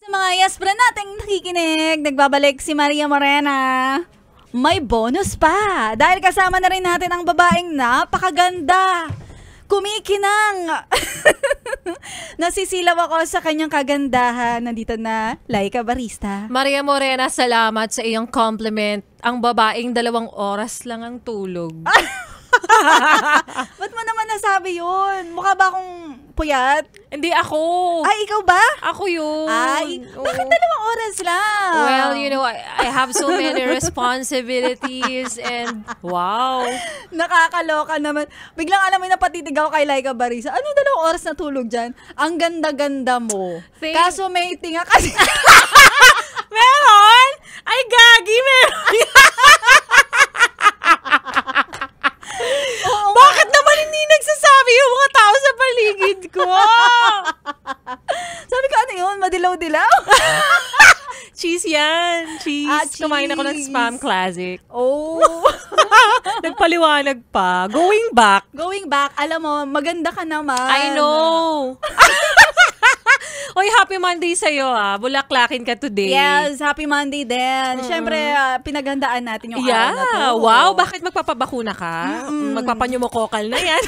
Mga yaspra nating nakikinig, nagbabalik si Maria Morena. May bonus pa dahil kasama na rin natin ang babaeng napakaganda. Kumikinang. Nasisilaw ako sa kanyang kagandahan. Nandito na, Laika Barista. Maria Morena, salamat sa iyong compliment. Ang babaeng 2 oras lang ang tulog. Ba't mo naman nasabi yun? Mukha ba akong puyat? Hindi ako. Ay, ikaw ba? Ako yun. Ay, bakit 2 oras lang? Well, you know, I have so many responsibilities and wow. Nakakaloka naman. Biglang alam mo yung napatitig ako kay Laika Barisa. Ano 2 oras na tulog dyan? Ang ganda-ganda mo. Kaso may tinga kasi. Meron? Ay, gagi, meron. Bakit naman hindi nagsasabi yung mga tao sa paligid ko? Sabi ko, ano yun? Madilaw-dilaw? Cheese yan. Cheese. Cheese. Kumain ako ng Spam Classic. Oh. Nagpaliwanag pa. Going back. Going back, alam mo, maganda ka naman. I know. Oy, happy Monday sa'yo Bulaklakin ka today. Yes, happy Monday din. Siyempre, pinaghandaan natin yung araw na to. Wow, bakit magpapabakuna ka? Magpapanyumokokal na yan.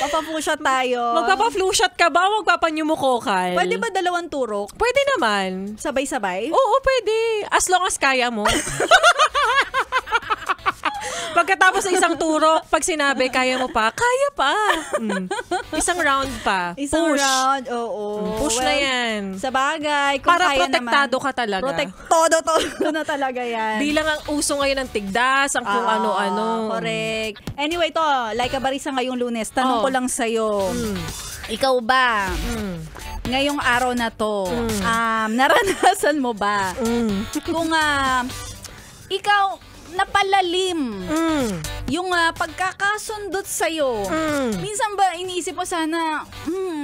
Papa-flu shot tayo. Magpapa-flu shot ka ba o magpapanyumokokal? Pwede ba 2 turok? Pwede naman. Sabay-sabay? Oo, pwede. As long as kaya mo. Pagkatapos ng isang turok, pag sinabi, kaya mo pa, kaya pa. Isang round pa. Isang push. round, oo. Push na yan. Sa bagay, kung para kaya protektado naman, ka talaga. Todo na talaga yan. Di lang ang uso ngayon ng tigdas, ang kung ano-ano. Correct. Anyway, to, Laika Barisa ngayong Lunes, tanong ko lang sa'yo. Ikaw ba, ngayong araw na to, naranasan mo ba kung ikaw napalalim yung pagkakasundot sa'yo. Minsan ba iniisip mo sana,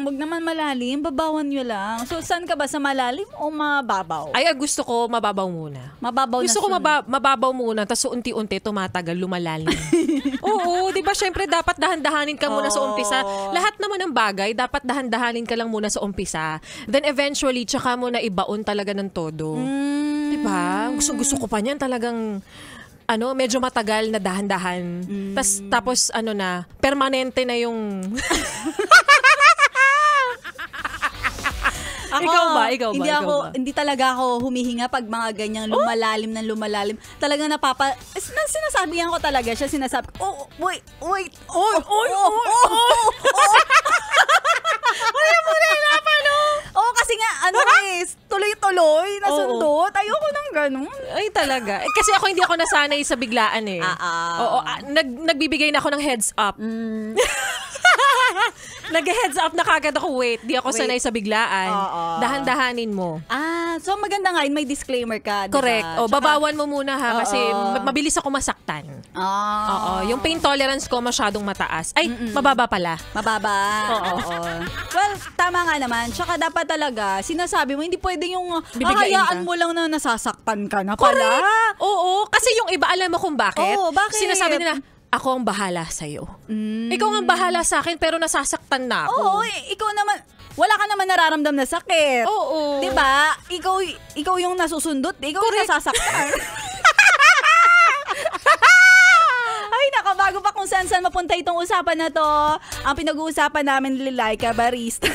wag naman malalim, babawan nyo lang. So, saan ka ba? Sa malalim o mababaw? Ay, gusto ko mababaw muna. Mababaw gusto ko mababaw muna, tapos unti-unti tumatagal, lumalalim. Oo, di ba syempre dapat dahan-dahanin ka muna sa umpisa. Lahat naman ng bagay, dapat dahan-dahanin ka lang muna sa umpisa. Then eventually, tsaka mo na ibaon talaga ng todo. Di ba? Gusto ko pa niyan talagang medyo matagal na dahan-dahan. Tapos permanente na yung Ikaw ba? Hindi talaga ako humihinga pag mga ganyang lumalalim. Talagang sinasabihan ko talaga siya, sinasabi ko, wait. Wala mo na kasi nga, tuloy-tuloy, nasundot. Ayoko nang ganun. Ay, talaga. Kasi hindi ako nasanay sa biglaan eh. Oo, nagbibigay na ako ng heads up. Nag-heads up na kagad ako, di ako sanay sa biglaan. Dahan-dahanin mo. So maganda nga, may disclaimer ka, diba? Correct. Babawan mo muna kasi mabilis ako masaktan. Yung pain tolerance ko masyadong mataas. Ay, mababa pala. Mababa. Well, tama nga naman. Tsaka dapat talaga, sinasabi mo, hindi pwede yung hayaan mo lang na nasasaktan ka na pala. Correct. Oo. Kasi yung iba, alam mo kung bakit? Bakit? Sinasabi nila, ako ang bahala sa'yo. Ikaw ang bahala sa akin pero nasasaktan na ako. Oo, ikaw naman, wala ka naman nararamdam na sakit. Oo. Diba? Ikaw yung nasusundot, ikaw yung nasasaktan. Ay, nakabago pa kung saan mapunta itong usapan na to. Ang pinag-uusapan namin ni Laika Barista.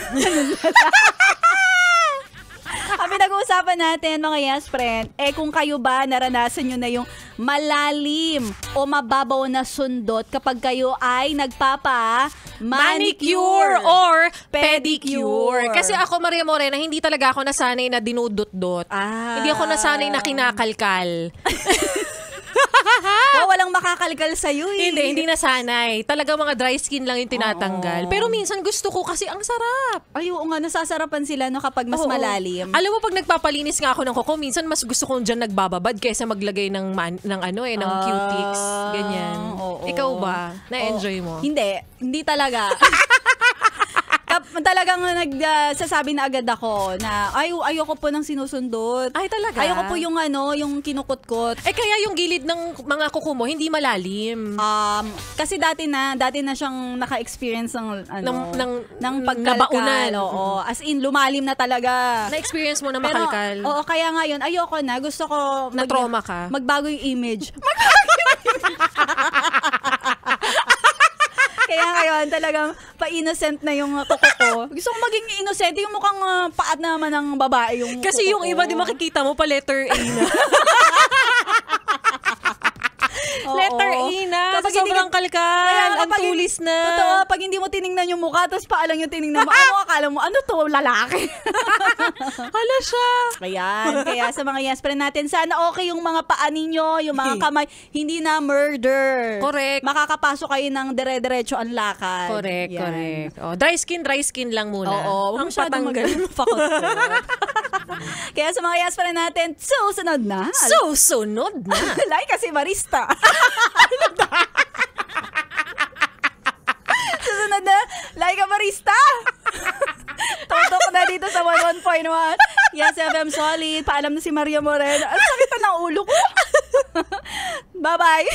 Ang pinag-uusapan natin, mga yes friend, kung kayo ba naranasan nyo na yung malalim o mababaw na sundot kapag kayo ay manicure or pedicure. Kasi ako, Maria Morena, hindi talaga ako nasanay na dinudot-dot. Hindi ako nasanay na kinakalkal. Walang makakalkal sa'yo eh. Hindi nasanay. Talaga mga dry skin lang yung tinatanggal. Pero minsan gusto ko kasi ang sarap. Ay, oo nga, nasasarapan sila kapag mas malalim. Alam mo, pag nagpapalinis nga ako ng kuko, minsan mas gusto kong dyan nagbababad kaysa maglagay ng cutics. Ganyan. Ikaw ba? Na-enjoy mo? Hindi talaga. talagang nagsasabi na agad ako na ayoko po ng sinusundot. Ay, talaga? Ayoko po yung yung kinukutkot. Kaya yung gilid ng mga kuko mo, hindi malalim. Kasi dati na siyang naka-experience ng nabaunan. Oo. As in, lumalim na talaga. Na-experience mo na makalkal. Oo, kaya ngayon, ayoko na. Gusto ko na-trauma ka. Magbago yung image. Kaya ngayon, talagang pa-innocent na yung kuko ko. Gusto ko maging innocent. Yung mukhang paat naman ng babae yung kasi kuko yung ko. iba, di makikita mo pa letter A na. Letter A na. Kapag sobrang kalkal, ang tulis na. Totoo, pag hindi mo tiningnan yung mukha, tapos paalang yung tiningnan mo, akala mo, ano to, lalaki? Hala siya. Kaya sa mga yes friend natin, sana okay yung mga paa ninyo, yung mga kamay, hindi na murder. Correct. Makakapasok kayo ng dire-diretso ang lakad. Correct. Oh, dry skin lang muna. Oo, ang patanggal. Kaya sa mga yes friend natin, susunod na. Susunod na. Like kasi barista. Susunod na, like a barista. Totok na dito sa 11.1. Yes, FM Solid. Paalam na si Maria Moreno. Ang sakit na ng ulo ko. Bye-bye.